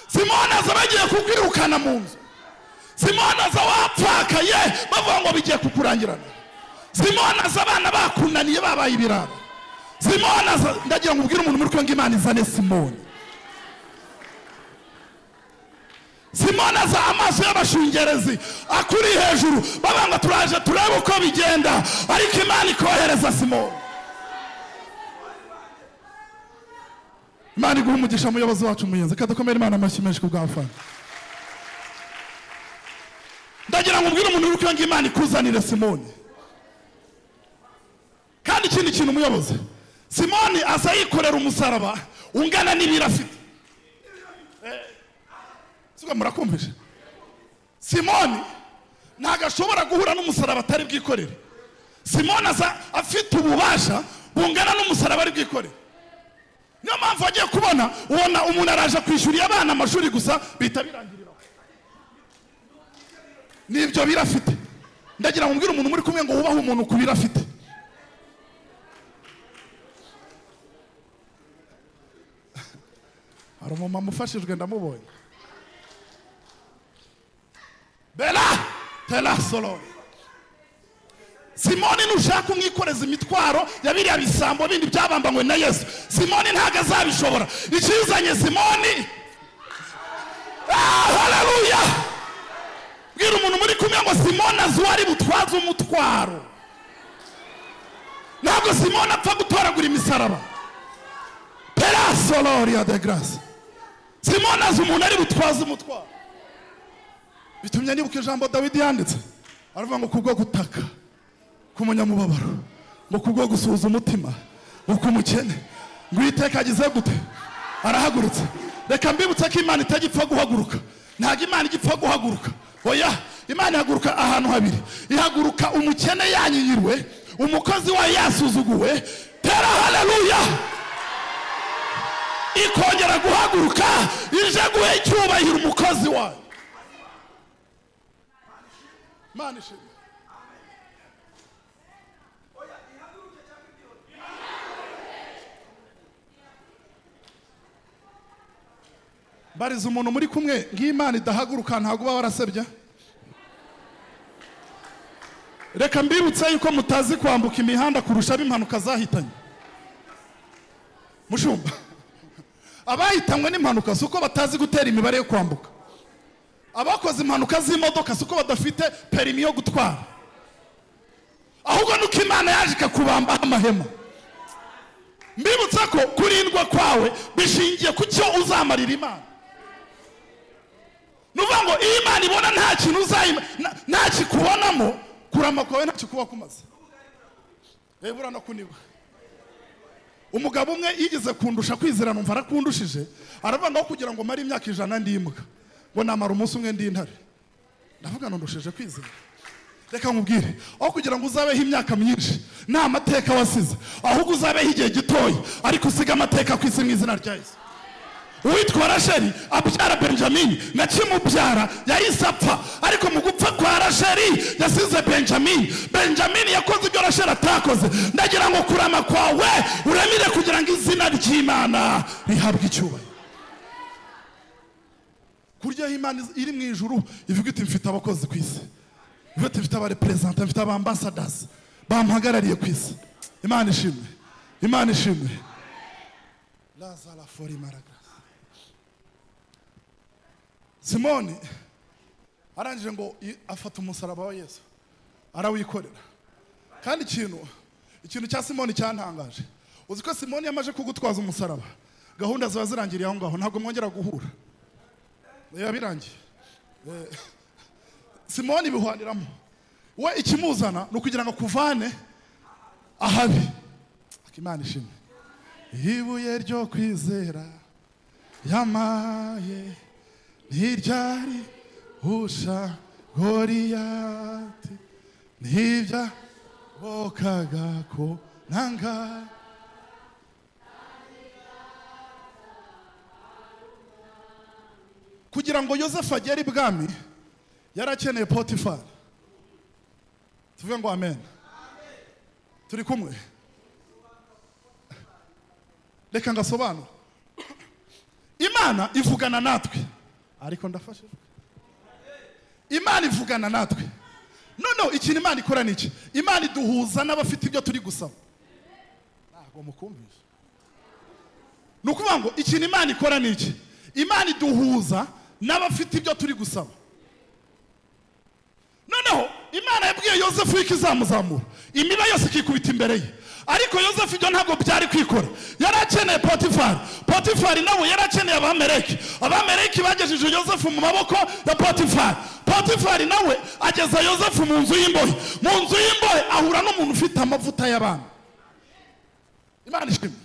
Simoni aza bagiye kukwirukana mu nzu. Simoni aza wapfakaye bavuga ngo bigiye kukurangirana. Simoni aza abana bakunaniye babaye ibirara. Simoni aza ndagira ngo ubwire umuntu muri ko ngo Imana izane Simoni. Simoni aza amaso y'abashungerezi akuri hejuru bavuga ngo turaje turebe uko bigenda ariko Imana ikohereza Simoni. Imana iguha umugisha muyobozi wacu muyenze kadakomera Imana amashyi menshi ku bw'abafana. ndagira ngo mbwire umuntu uri kwanga Imana ikuzanire Simoni. Kandi ikindi kintu umuyobozi, Simoni aza yikorera umusaraba ungana n'ibiro afite. Suga murakumvisha, Simoni ntago ashobora guhura n'umusaraba atari bwikorere. Simoni aza afite ububasha bungana n'umusaraba ari bwikorere. Niyo mpamvu agiye kubona ubona umuntu araje kwishyurira abana amashuri gusa bita birangirira. Nibyo birafite. Ndagira ngo mbwire umuntu muri kumwe ngo wubahe umuntu ku birafite. Hari umumama ufashijwe ndamubonye. Bela tela solo. Simoni nushaka umwikoreza imitwaro ya biriya bisambo bindi byabambanywe na Yesu, Simoni ntago azabishobora. Ikizanye Simoni, haleluya. Bwira umuntu muri kumwe ngo Simoni azuwari butwaza umutwaro. Ntabwo Simoni apfa gutoragura imisaraba. Pera soloria de grace. Simoni azi umuntu ari butwaza umutwaro. Bitumye nibuka ijambo Dawidi yanditse, aravuga ngo kubwo gutaka kumunyamubabaro, ngo kubwo gusuhuza umutima, ngo kumukene, ngo Uwiteka agize gute, arahagurutse. Reka mbibutse ko Imana itagipfa guhaguruka. Ntago Imana igipfa guhaguruka. Oya, Imana ihaguruka ahantu habiri. Ihaguruka umukene yanyiyirwe, umukozi wayo yasuzuguwe. Tera haleluya. Ikongera guhaguruka ije guha icyubahiro umukozi wayo. Imana ishimwe. Bariza umuntu muri kumwe ng'Imana idahaguruka ntago uba warasebya. Reka mbibutse yuko mutazi kwambuka imihanda kurusha impanuka zahitanye. Mushumba, abahitanywe n'impanuka suko batazi gutera imibare yo kwambuka. Abakoze impanuka z'imodoka suko badafite perimi yo gutwara. Ahubwo nuko Imana yaje ikakubamba amahema. Mbibutse ko kurindwa kwawe bishingiye ku cyo uzamarira Imana. Nuvuga ngo Imana ibona nta kintu nta kikubonamo, kurama kwawe nta kikuba kumaze. Ebura no kuniba. Umugabo umwe yigeze kundusha kwizera, numva arakundushije, aravuga ngo kugira ngo mari imyaka 100 ndimuka, ngo namara umunsi umwe ndi intare. Ndavuga nondushije kwizera. Reka nkubwire, aho kugira ngo uzabeho imyaka myinshi nta amateka wasize, ahubwo uzabeho igihe gitoya ariko usiga amateka ku isi mu izina rya Yesu. Uwitwa Rasheli abyara Benjamin, na kimubyara yahise apfa, ariko mu gupfa kwa Rasheli yasize Benjamin. Benjamin yakoze ibyo Rasheli atakoze. Ndagira ngo kurama kwawe uramire kugira ngo izina ry'Imana rihabwe icyubahiro. Kurya Imana iri mu ijuru ivuga iti mfite abakozi ku isi, mfite abarepresentants, mfite abambassadors bampagarariye ku isi. Imana ishimwe, Imana ishimwe. Lazala fori maraga. Simoni arangije ngo afata umusaraba wa Yesu arawikorera. Kandi ikintu cya Simoni cyantangaje, uzi ko Simoni yamaje kugutwaza umusaraba, gahunda ziba zirangiriye aho ngaho, ntabwo mwongera guhura. Biba birangiye. Simoni bihwaniramo, we ikimuzana no kugira ngo kuvane ahabi. Imana ishimwe. Ibuye ryo kwizera yamaye ntiryari husha Goliyati, ntibya bokaga ko nanga. Kugira ngo Yosefu agere ibwami yarakeneye Potifari. Tuvuge ngo amen. Turi kumwe. Reka ngasobanura. Imana ivugana natwe, ariko ndafashijwe. Imana ivugana natwe. No, ikintu Imana ikora niki? Imana iduhuza n'abafite ibyo turi gusaba. Ntago mukumvisha. Nukuvuga ngo ikintu Imana ikora niki? Imana iduhuza n'abafite ibyo turi gusaba. Noneho imana yabwiye yosefu yuko izamuzamura, imiba yose ikikubita imbere ye, ariko yosefu ibyo ntabwo byari kwikora. Yari akeneye Potifari, Potifari nawe yari akeneye Abameleki, Abameleki bagejeje yosefu mu maboko ya Potifari, Potifari nawe ageza yosefu mu nzu y'imbohe, mu nzu y'imbohe ahura n'umuntu ufite amavuta y'abana. Imana ishimwe.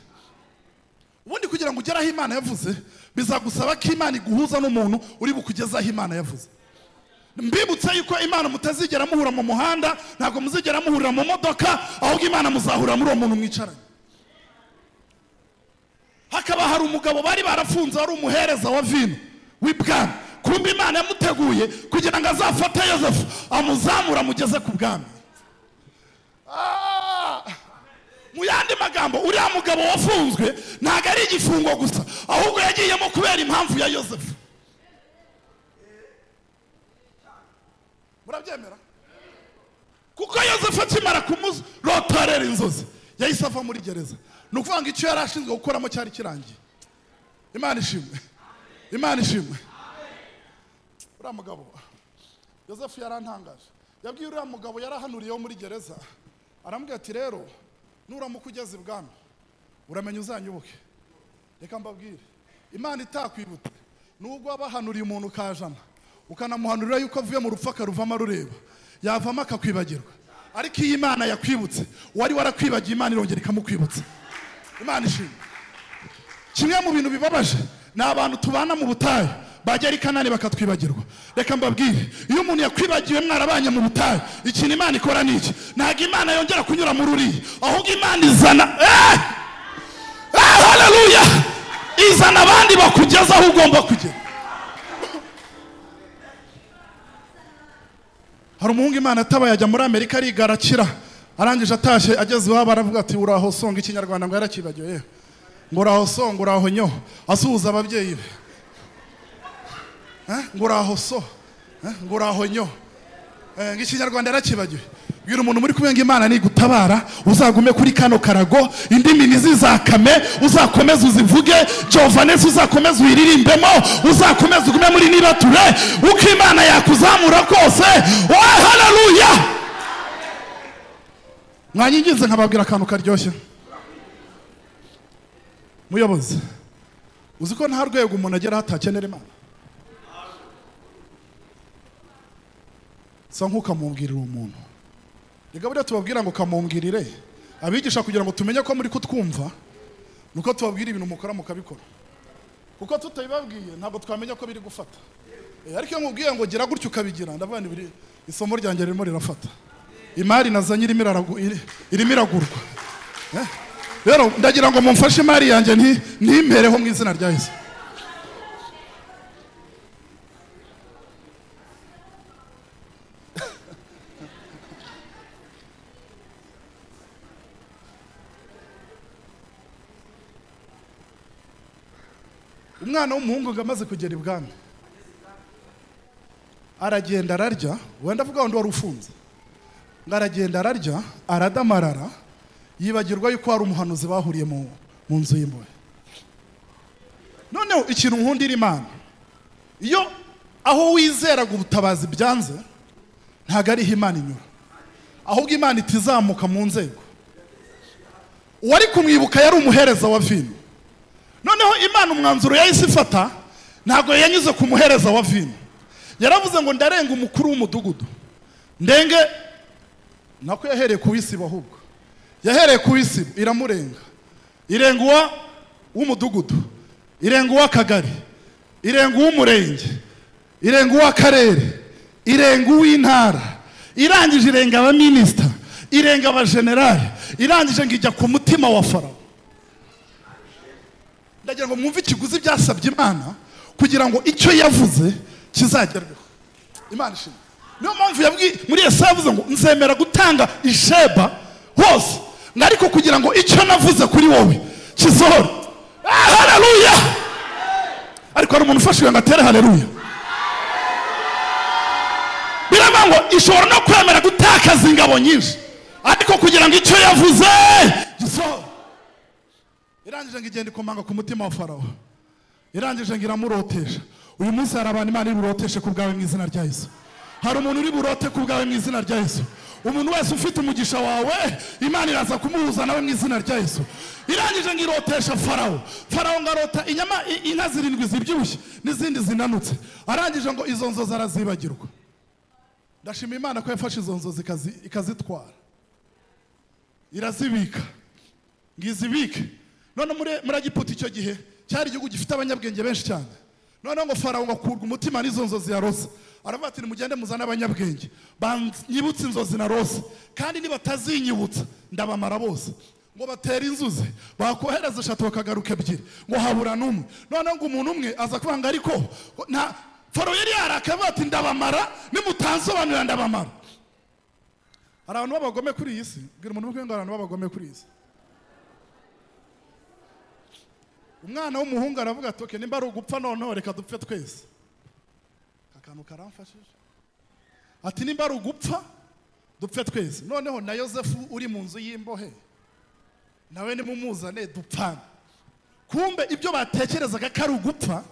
Ubundi kugira ngo ugere aho Imana yavuze bizagusaba ko Imana iguhuza n'umuntu uri bukugeza aho Imana yavuze. Mbibutsa yuko Imana mutazigera muhura mu muhanda, ntabwo muzigera muhurira mu modoka, ahubwo Imana muzahura muri uwo muntu mwicaranye. Hakaba hari umugabo bari barafunze wari umuhereza wa vino w'ibwami, kumbe Imana yamuteguye kugira ngo azafate Yosefu amuzamura amugeze ku bwami. Mu yandi magambo, uriya mugabo wafunzwe ntabwo ari igifungo gusa, ahubwo yagiyemo kubera impamvu ya Yosefu. Murabyemera? Kuko Yosefu akimara kumurotorera inzozi yahise ava muri gereza. Ni ukuvuga ngo icyo yari ashinzwe gukoramo cyari kirangiye. Imana ishimwe, Imana ishimwe. Uriya mugabo Yosefu yarantangaje. Yabwiye uriya mugabo yarahanuriyeho muri gereza, arambwira ati rero nuramuka ugeze ibwami uramenya uzanyubuke. Reka mbabwire, Imana itakwibutse nubwo wabahanuriye umuntu kajana ukanamuhanurira yuko avuye mu rupfu akaruvamo arureba, yavamo akakwibagirwa. Ariko iyi Imana yakwibutse, wari warakwibagiye, Imana irongera ikamukwibutsa. Imana ishimwe. Kimwe mu bintu bibabaje ni abantu tubana mu butayu bagera i Kanani bakatwibagirwa. Reka mbabwire, iyo umuntu yakwibagiwe mwarabanye mu butayu, ikintu Imana ikora ni iki: ntabwo Imana yongera kunyura muri uriya, ahubwo Imana izana haleluya, izana abandi bakugeza aho ugomba kugera. Hari umuhungu Imana atabaye ajya muri Amerika ariga arakira, arangije atashye ageze iwabo aravuga ati uraho songa, ikinyarwanda ngo yarakibagiwe, ngo uraho songa uraho nyo, asuhuza ababyeyi be, ngo uraho so, ngo uraho nyo, ikinyarwanda yarakibagiwe. Bwira umuntu muri kubenga Imana ni gutabara, uzagume kuri kano karago, indimi ntizizakame, uzakomeza uzivuge, Jovanesi uzakomeza uyiririmbemo, uzakomeza ugume muri nibature, uko Imana yakuzamura kose. Haleluya. Mwanyingize nkababwira akantu karyoshye. Muyobozi, uzi ko nta rwego umuntu agera hatakenera Imana? Sa nkukamubwirira umuntu. Reka buriya tubabwira ngo kamumbwirire abigisha kugira ngo tumenye ko muri kutwumva, nuko tubabwira ibintu mukora mukabikora. Kuko tutayibabwiye ntabwo twamenya ko biri gufata. Ariko iyo mubwiye ngo gira gutyo ukabigira, ndavuga ni isomo ryanjye ririmo rirafata. Imari nazanye irimo iragurwa. Rero ndagira ngo mumfashe imari yanjye ntimpereho mu izina rya Yesu. Umwana w'umuhungu ngo amaze kugera ibwami, aragenda ararya, wenda avuga ngo wari ufunze, ngo aragenda ararya aradamarara, yibagirwa yuko hari umuhanuzi bahuriye mu nzu y'imbohe. Noneho ikintu nkundira Imana, iyo aho wizeraga ubutabazi byanze, ntabwo ariho Imana inyura, ahubwo Imana itizamuka mu nzego. Uwari kumwibuka yari umuhereza wa vino. Noneho Imana umwanzuro yahise ifata, ntabwo yanyuze ku muhereza wa vino, yaravuze ngo ndarenga umukuru w'umudugudu, ndenge nako yahereye ku wisibo, ahubwo yahereye ku wisibo iramurenga, irenga uw'umudugudu, irenga uw'akagari, irenga uw'umurenge, irenga uw'akarere, irenga uw'intara, irangije irenga abaminisita, irenga abajenerali, irangije ngo ijya ku mutima wa Farawo. Ndagira ngo mwumve ikiguzi byasabye Imana kugira ngo icyo yavuze kizagerweho. Imana ishimwe. Niyo mpamvu yabwiye muri Yesaya yavuze ngo nzemera gutanga isheba hose, ariko kugira ngo icyo navuze kuri wowe kisohore. Haleluya. Ariko hari umuntu ufashwe ngo atere haleluya. Biravuga ngo ishobora no kwemera gutakaza ingabo nyinshi, ariko kugira ngo icyo yavuze gisohore. Irangije ngo igenda ikomanga ku mutima wa Farawo, irangije ngo iramurotesha. Uyu munsi hari abantu Imana iruroteshe ku bwawe mu izina rya Yesu. hari umuntu uri burote ku bwawe mu izina rya Yesu. Umuntu wese ufite umugisha wawe Imana iraza kumuhuza nawe mu izina rya Yesu. Irangije ngirotesha Farawo. Farawo ngarota inka 7 zibyibushye n'izindi zinanutse. Arangije ngo izo nzozi arazibagirwa. Ndashima Imana ko yafashe izo nzozi ikazitwara. Irazibika. Ngizibike. None muri Egiputa icyo gihe cyari igihugu gifite abanyabwenge benshi cyane. None ngo Farawo ngakurwa umutima n'izo nzozi yarose. Aravuga ati nimugende muzana abanyabwenge banyibutse inzozi narose, kandi nibatazinyibutsa ndabamara bose. Ngo batera inzuzi bakohereza 3 bakagaruka 2 ngo habura numwe. None ngo umuntu umwe aza kubanga ariko nta Farawo yari yarakavuga ati ndabamara nimutansobanurira ndabamara. Hari abantu babagome kuri iyi si. Bwira umuntu umwe ngo abantu babagome kuri iyi si. Umwana w'umuhungu aravuga ati okay nimba ari ugupfa none reka dupfe twese. Akantu karamfashije. Ati nimba ari ugupfa dupfe twese. Noneho na Yosefu uri mu nzu y'imbohe nawe ni mumuzane dupfana. Kumbe ibyo batekerezaga ko ari ugupfa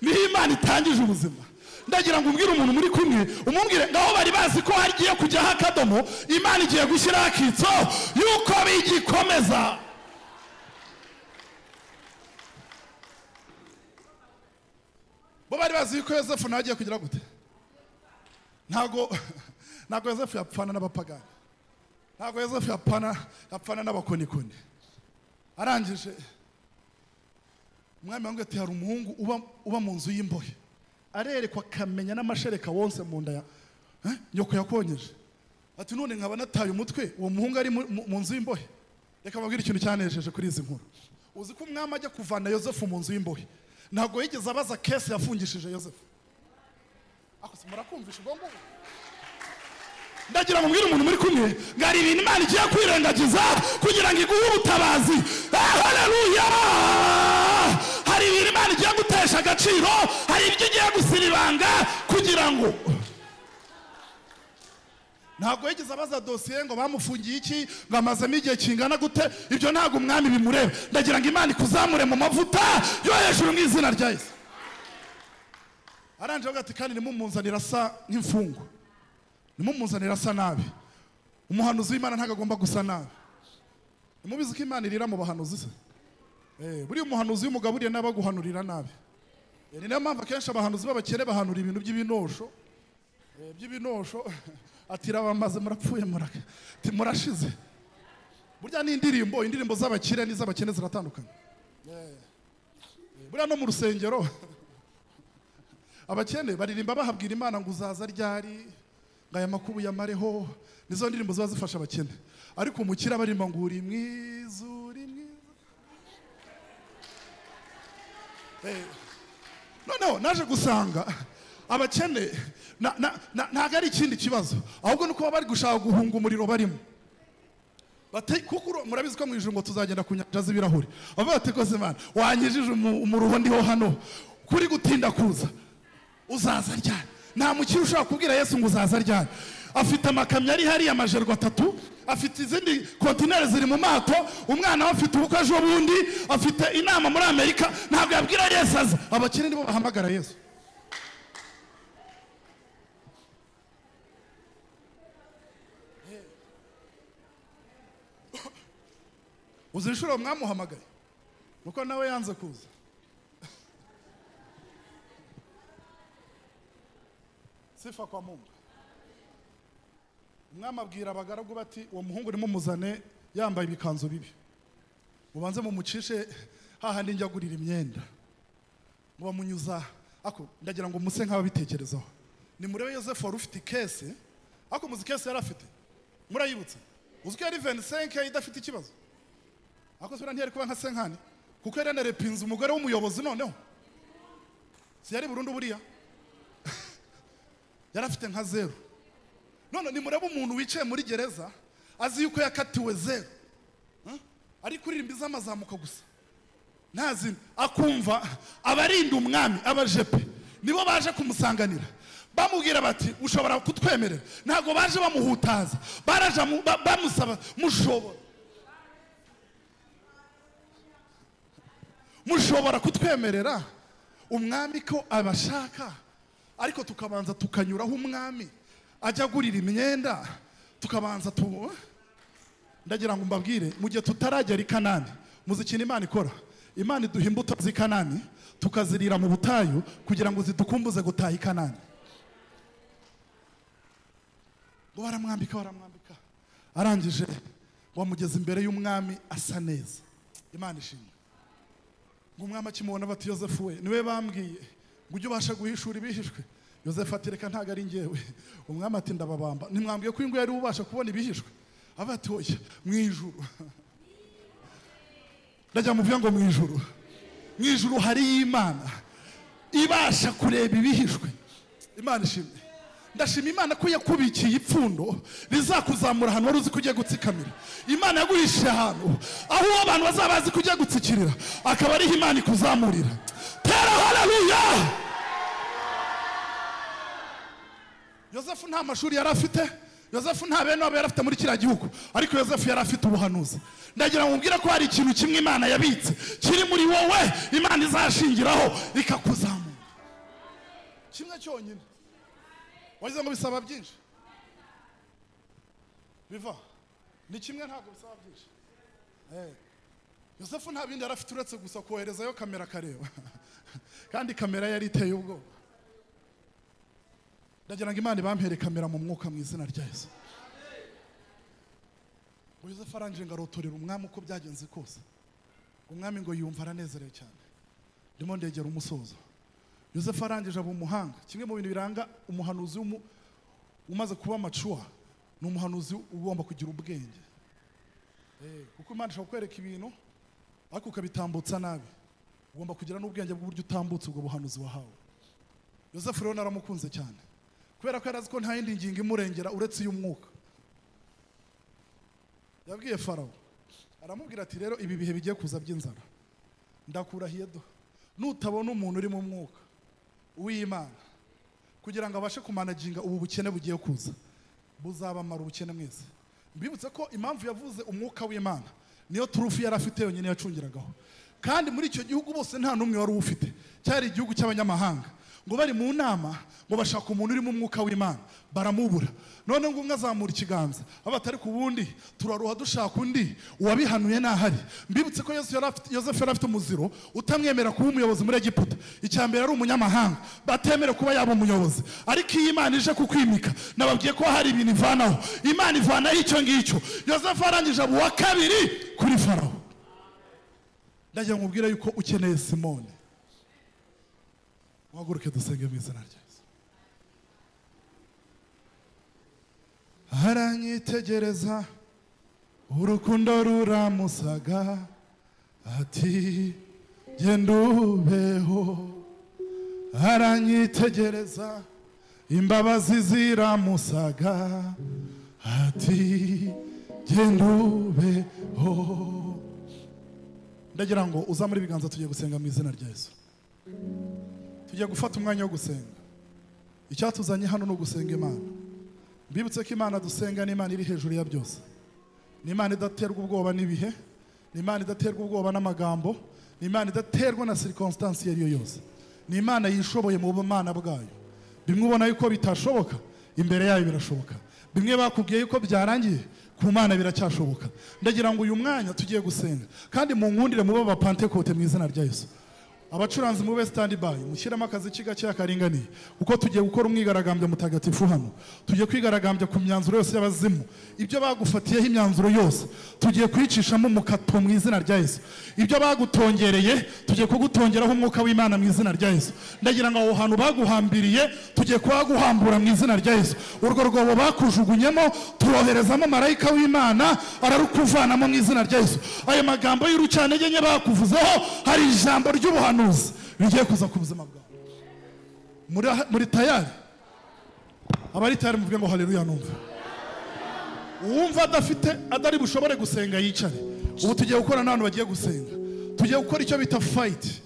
niho Imana itangije ubuzima. Ndagira ngo umbwire umuntu muri kumwe umumbwire ngaho bari bazi ko hagiye kujyaho akadomo Imana igiye gushyiraho akitso yuko bigikomeza. Bo bari bazi ko Yosefu nagiye kugira gute? Ntago Yosefu yapfana n'abapagani. Ntago Yosefu yapfana n'abakonikoni. Arangije umwami wangu ati hari umuhungu uba mu nzu y'imbohe. Arerekwa kamenya n'amashereka wonse mu nda ya nyoko yakonyeje. Ati none nkaba nataye umutwe uwo muhungu ari mu nzu y'imbohe. Reka babwire ikintu cyanejeje kuri izi nkuru. Uzi ko umwami ajya kuvana Yosefu mu nzu y'imbohe. Ntago yigeze abaza kese yafungishije Yosefu. Ako murakumvisha ubwo ngo ndagira ngo mbwire umuntu muri kumwe ngari ibintu Imana igiye kwirengagiza kugira ngo iguhe ubutabazi. Haleluya! Hari ibintu Imana igiye gutesha agaciro, hari ibyo igiye gusiribanga kugira ngo ntago yigeze abaza dosiye ngo bamufungiye iki ngo amazemo igihe kingana gute. Ibyo ntago umwami bimureba. Ndagira ngo Imana ikuzamure mu mavuta yo hejuru mu izina rya Yesu. Aranje avuga ati kandi nimumunzanira asa nk'imfungo, nimumunzanira asa nabi. Umuhanuzi w'Imana ntago agomba gusa nabi. Nimubizi ko Imana irira mu bahanuzi se? Buri umuhanuzi w'umugaburiye n'abaguhanurira nabi. Ni nayo mpamvu akenshi abahanuzi b'abakene bahanura ibintu by'ibinosho ati rabamaze murapfuye murashize. Burya ni indirimbo z'abakire n'iz'abakene ziratandukanye. Burya no mu rusengero abakene baririmba bahabwira Imana ngo uzaza ryari ngaya makubu yamareho. Nizo ndirimbo ziba zifasha abakene. Ariko umukira barimba ngo uri mwiza uri mwiza. Noneho naje gusanga abakene ntago ari ikindi kibazo, ahubwo nuko bari gushaka guhunga umuriro barimo. Kuko murabizi ko mu ijuru ngo tuzagenda ku nyanja z'ibirahuri. Bavuga ati koze Imana wanyijije umuruho ndiho hano kuri gutinda kuza. Uzaza ryari? Nta mukiri ushaka kubwira Yesu ngo uzaza ryari. Afite amakamyo ari hariya amajerwa 3, afite izindi kontineri ziri mu mato. Umwana we afite ubukwe ejo bundi, afite inama muri Amerika. Ntabwo yabwira Yesu aza. Abakene nibo bahamagara Yesu. Uzi inshuro mwamuhamagaye nuko nawe yanze kuza. Sifa kwa Mungu. Umwami abwira abagaragu bati uwo muhungu urimo muzane yambaye ibikanzu bibi, mubanze mumucishe hahandi njyagurira imyenda, mubamunyuza ako ndagira ngo muse nk'ababitekerezaho. Ni murebe Yosefu wari ufite kese, ako muzi kese yari afite murayibutse. Uzi ko yari 25 idafite ikibazo. Ako sura ntiyari kuba nka senkani kuko yari narepinze umugore w'umuyobozi. Noneho si yari burundu buriya yari afite nka 0. None ni murebe umuntu wicaye muri gereza azi yuko yakatiwe 0, ari kuririmba izamazamuka gusa ntazi, akumva abarinda umwami abajepe nibo baje kumusanganira bamubwira bati ushobora kutwemerera. Ntago baje bamuhutaza, baraje bamusaba mushobora kutwemerera umwami ko abashaka ariko tukabanza tukanyuraho umwami ajya agurira imyenda, tukabanza ndagira ngo mbabwire, mu gihe tutaragera i Kanani, muzi ikintu Imana ikora. Imana iduha imbuto z'i Kanani tukazirira mu butayu kugira ngo zidukumbuze gutaha i Kanani. Ngo baramwambika arangije wamugeza imbere y'umwami asa neza. Imana ishimwe. Ngo umwami akimubona bati Yosefu we niwe bambwiye ngo ujye ubasha guhishura ibihishwe. Yosefu ati reka ntago ari njyewe. Umwami ati ndababamba, nimwambwiye ko ingwe yari ubasha kubona ibihishwe? Abati oya, mu ijuru. Ndajya muvuga ngo mu ijuru hari Imana ibasha kureba ibihishwe. Imana ishimwe. Ndashima Imana ko yakubikiye ipfundo rizakuzamura ahantu wari uzi ko ugiye gutsikamira. Imana yaguhishe ahantu aho abantu bazabazi ko ugiye gutsikirira, akaba ariho Imana ikuzamurira. Tera haleluya. Yosefu nta mashuri yari afite, Yosefu nta bene wabo yari afite muri kiriya gihugu, ariko Yosefu yari afite ubuhanuzi. Ndagira ngo mbwire ko hari ikintu kimwe Imana yabitse kiri muri wowe, Imana izashingiraho ikakuzamura. Kimwe cyonyine. Wagize ngo bisaba byinshi? Biva ni kimwe, ntabwo bisaba byinshi. Yosefu nta bindi yari afite uretse gusa koherezayo kamera kareba. Kandi kamera yari iteye ubwoba. Ndagira ngo Imana ibampere kamera mu mwuka mu izina rya Yesu. Ngo Yosefu arangije ngo arotorera umwami uko byagenze kose. Umwami ngo yumva aranezerewe cyane. Ndimo ndegera umusozo. Yosefu arangije aba umuhanga. Kimwe mu bintu biranga umuhanuzi umaze kuba mature ni umuhanuzi ugomba kugira ubwenge. Kuko Imana ishobora kwereka ibintu ariko ukabitambutsa nabi. Ugomba kugira n'ubwenge bw'uburyo utambutsa ubwo buhanuzi wahawe. Yosefu rero naramukunze cyane, kubera ko yarazi ko nta yindi ngingo imurengera uretse y'umwuka. Yabwiye Farawo, aramubwira ati rero ibi bihe bigiye kuza by'inzara, ndakurahiye do nutabona umuntu uri mu mwuka w'Imana kugira ngo abashe kumanaginga ubu bukene bugiye kuza, buzabamara ubukene mwese. Mbibutse ko impamvu yavuze umwuka w'Imana niyo turufu yari afite yonyine yacungiragaho, kandi muri icyo gihugu bose nta n'umwe wari ufite, cyari igihugu cy'abanyamahanga. Ngo bari mu nama ngo bashaka umuntu uri mu mwuka w'Imana, baramubura. None ngo umwe azamura ikiganza, abatari ku bundi turaruha dushaka undi uwabihanuye nahari. Mbibutse ko Yosefu yari afite umuziro utamwemera kuba umuyobozi muri Egiputa. Icyambere ari umunyamahanga, batemere kuba yaba umuyobozi. Ariko iyi Imana ije kukwimika, nababwiye ko hari ibintu ivanaho. Imana ivanaho icyo ngicyo. Yosefu arangije aba uwa kabiri kuri Farawo. Ndagira ngo mubwire yuko ukeneye Simone. Waguruke dusenge mu izina rya Yesu. Aranyitegereza urukundo ruramusaga, ati genda ubeho. Aranyitegereza imbabazi ziramusaga, ati genda ubeho. Ndagira ngo uzamure ibiganza tugiye gusenga mu izina rya Yesu. Tugiye gufata umwanya wo gusenga. Icyatuzanye hano no gusenga Imana. Mbibutse ko Imana dusenga ni Imana iri hejuru ya byose. Ni Imana idaterwa ubwoba n'ibihe, ni Imana idaterwa ubwoba n'amagambo, ni Imana idaterwa na circumstance iyo ariyo yose. Ni Imana yishoboye mu bumana bwayo. Bimwe ubona yuko bitashoboka, imbere yayo birashoboka. Bimwe bakubwiye yuko byarangiye, ku Mana biracyashoboka. Ndagira ngo uyu mwanya tugiye gusenga, kandi mu nkundire mu baba Pentecote mu izina rya Yesu. Abacuranzi mube stand by, mushyiramo akazi kigake akaringaniye, kuko tugiye gukora umwigaragambyo mutagatifu hano. Tugiye kwigaragambya ku myanzuro yose y'abazimu, ibyo bagufatiyeho imyanzuro yose tugiye kwicishamo mukato mu izina rya Yesu. Ibyo bagutongereye tugiye kugutongeraho umwuka w'Imana mu izina rya Yesu. Ndagira ngo aho hantu baguhambiriye tugiye kuhaguhambura mu izina rya Yesu. Urwo rwobo bakujugunyemo turoherezamo marayika w'Imana ararukuvanamo mu izina rya Yesu. Ayo magambo y'urucantege nye bakuvuzeho, hari ijambo ry'ubuhanuzi bigiye kuza ku buzima bwawe. Muri tayari? Abari tayari muvuge ngo haleluya numva. Uwumva adari bushobore gusenga yicare. Ubu tugiye gukora n'abantu bagiye gusenga. Tugiye gukora icyo bita fight.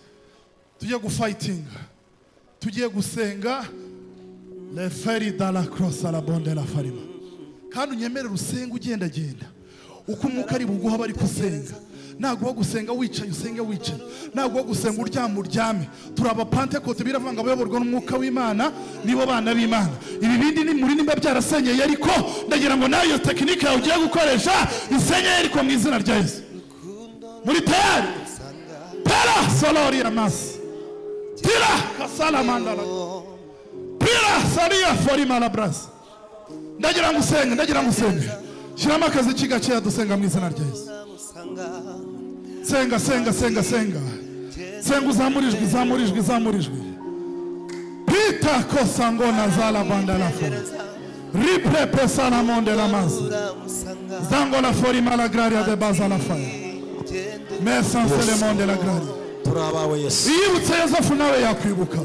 Tugiye gufightinga. Tugiye gusenga le feri dans la crosse à la bonde de la farima. Kandi unyemerera usenga ugenda. Uko umwuka ari buguha bari kusenga. ntabwo wo gusenga wicaye usenge wicaye, ntabwo wo gusenga uryame. Turi abapantekote biravuga ngo abayoborwa n'umwuka w'Imana nibo bana b'Imana. Ibi bindi ni muri nimba byarasenyeye, ariko ndagira ngo nayo tekinike yawe ugiye gukoresha isenyeye ariko mu izina rya Yesu. Muri tayari pera solori ya masi tira kasala mandala pira saria forima la bras. Ndagira ngo usenge shyiramo akazi kigakeya dusenga mu izina rya Yesu. Senga uzamurijwe pita kosangona zala bandala fo ripre pesana monde la mazi zangola forima la graria de bazala fire mesanse le monde la graria. Turabawe Yesu. Yibutse Yosefu nawe yakwibuka.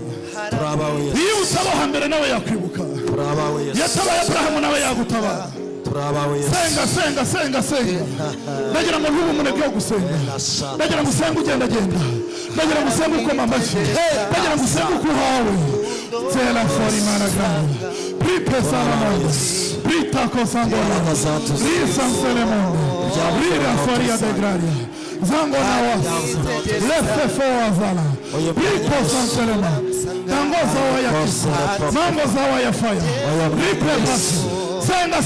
Turabawe Yesu. Yibutse abo hambere nawe yakwibuka. Turabawe Yesu. Yatabaye Abrahamu nawe yagutabara. Turabawe Yesu. Senga. Ndagira ngo ntube umunebwe wo gusenga. Ndagira ngo usenge ugenda. Ndagira ngo usenge ukoma amashyi. Ndagira ngo usenge uko uhawe. Tela forima la graria. Pripesa la monde. Prita kosangola. Risanse le monde. Rira foria de graria. Zango na was, left for Azala, Rico Sanselema, Tango Zawaya, Mango Zawaya Fire, Ripe Senga.